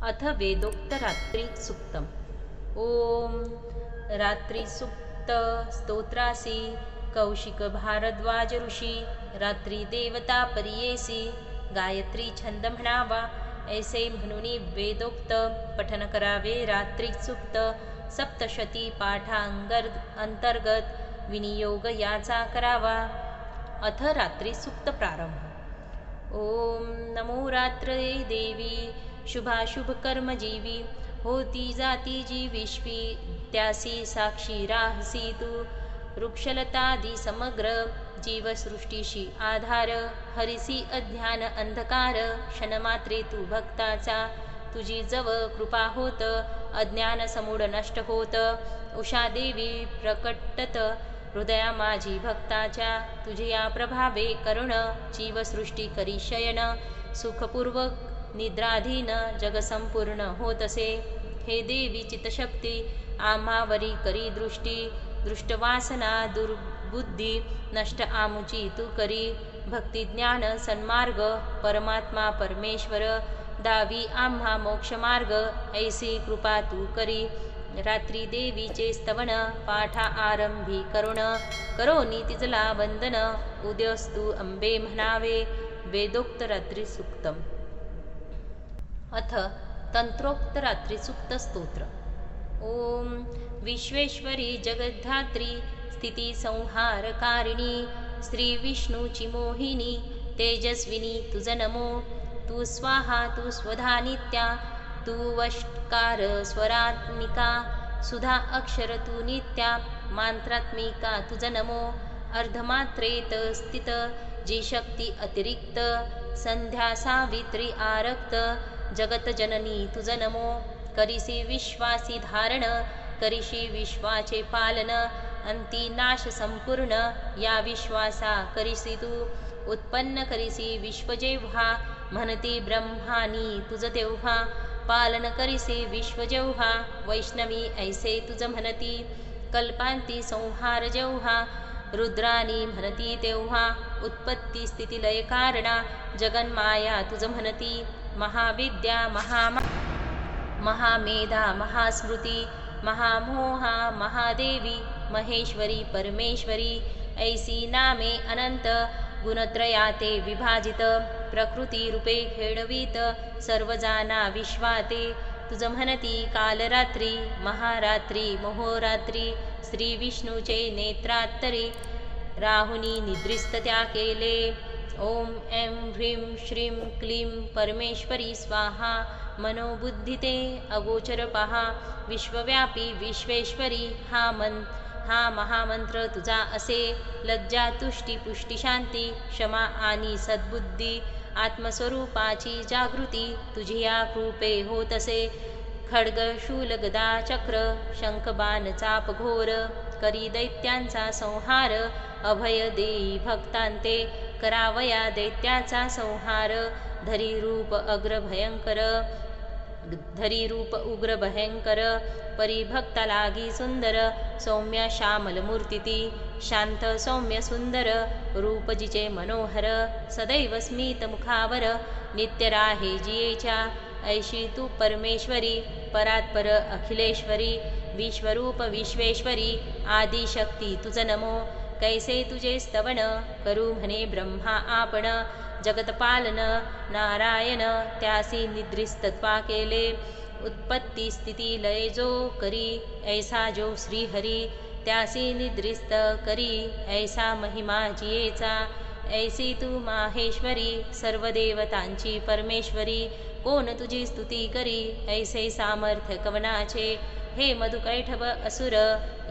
अथ वेदोक्त रात्री सुक्तम। ओम रात्री सुक्त स्तोत्रासी कौशिक भारद्वाज ऋषी रात्री देवता परियेसी गायत्री छंद म्हणावा ऐसे म्हणून वेदोक्त पठन करावे। रात्री सुक्त सप्तशती अंतर्गत विनियोग याचा करावा। अथ रात्री सुक्त प्रारंभ। ओम नमो रात्रये देवी शुभाशुभ कर्म जीवी होती जाती जी विश्वी त्यासी साक्षी राहसी तू वृक्षलतादी समग्र जीवसृष्टीशी आधार हरिसी अज्ञान अंधकार क्षणमात्रे तू भक्ताचा तुझी जव कृपा होत अज्ञान समूढ नष्ट होत उषा देवी प्रकटत हृदया माझी भक्ताच्या तुझिया प्रभावे करुण जीवसृष्टी करी शयन सुखपूर्वक निद्राधीन जग संपूर्ण होतसे। हे देवी चितशक्ती आम्हावरी करी दृष्टी दृष्टवासना दुर्बुद्धी नष्ट आमुची तू करी भक्ती ज्ञान सन्मार्ग परमात्मा परमेश्वर दावी आम्हा मोक्षमार्ग ऐसी कृपा तू करी। रात्री देवीचे स्तवन पाठा आरंभी करुण करोनी तिजला वंदन उद्यस्तु अंबे म्हणावे। वेदोक्त रात्री सुक्तम। अथ तंत्रोक्त रात्री सुक्त स्तोत्र। ओम विश्वेश्वरी जगद्धात्री स्थिती संहारकारिणी श्री विष्णूची मोहिनी तेजस्विनी तुझ नमो तू स्वाहा तू स्वधा नित्या तू वष्टकार स्वरात्मिका सुधा अक्षर तू नित्या मंत्रात्मिका तुझ नमो अर्धमात्रेत स्थित जी शक्ती अतिरिक्त संध्या सावित्री आरक्त जगत जननी तुझ नमो करिसी विश्वासी धारण करिशी विश्वाचे पालन अंती नाश संपूर्ण या विश्वासा करिसी तू उत्पन्न करिसी विश्व जेव्हा म्हणती ब्रह्मानी तुझ तेव्हा पालन करिसी विश्व जेव्हा वैष्णवी ऐसे तुझ म्हणती कल्पांती संहार जेव्हा रुद्रानी म्हणती तेव्हा उत्पत्ती स्थिती लय कारणा जगन्माया तुझ म्हणती महाविद्या महामेधा महास्मृती महामोहा महादेवी महेश्वरी परमेश्वरी ऐसी नामे अनंत गुणत्रयाते विभाजित प्रकृती रूपे खेळवीत सर्वजाना विश्वाते तुझ म्हणती कालरात्री महारात्री महोरात्री श्री विष्णूचे नेत्रात्तरी राहुनी निद्रिस्त त्या केले। ओम ऐं ह्रीं श्रीं क्लीं परमेश्वरी स्वाहा मनोबुद्धिते अगोचर पहा विश्वव्यापी विश्वेश्वरी हा महामंत्र तुझा असे लज्जा तुष्टी पुष्टी शांती क्षमा आणि सद्बुद्धी आत्मस्वरूपाची जागृती तुझी या कृपे होत असे। खड्ग शूल गदा चक्र शंखबाण चाप घोर करी दैत्यांचा संहार अभय देई भक्तांते करावया दैत्याचा संहार धरी रूप उग्र भयंकर परिभक्ता लागी सुंदर सौम्य श्यामल मूर्तिती शांत सौम्य सुंदर रूप जिचे मनोहर सदैव स्मित मुखावर नित्य राहे जियेच्या ऐशी तू परमेश्वरी परात्पर अखिलेश्वरी विश्वरूप विश्वेश्वरी आदिशक्ती तुझ नमो कैसे तुझे स्तवन करू म्हणे ब्रह्मा आपण जगतपालन नारायण त्यासी निद्रिस्तत्वा केले उत्पत्ती स्थिती लय जो करी ऐसा जो श्रीहरी त्यासी निद्रिस्त करी ऐसा महिमा जियेचा ऐसी तू माहेश्वरी सर्व देवतांची परमेश्वरी कोण तुझी स्तुती करी ऐसे सामर्थ्य कवनाचे हे मधुकैठव असुर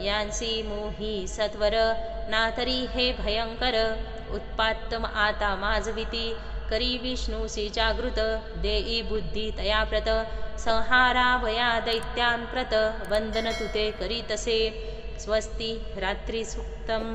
यांसी मोही सत्वर नातरी हे भयंकर उत्पात्तम आता माजविती करी विष्णूसी जागृत देई बुद्धी तयाप्रत संहारावया दैत्यांप्रत वंदन तुते करीतसे। स्वस्ति रात्री सुक्तम।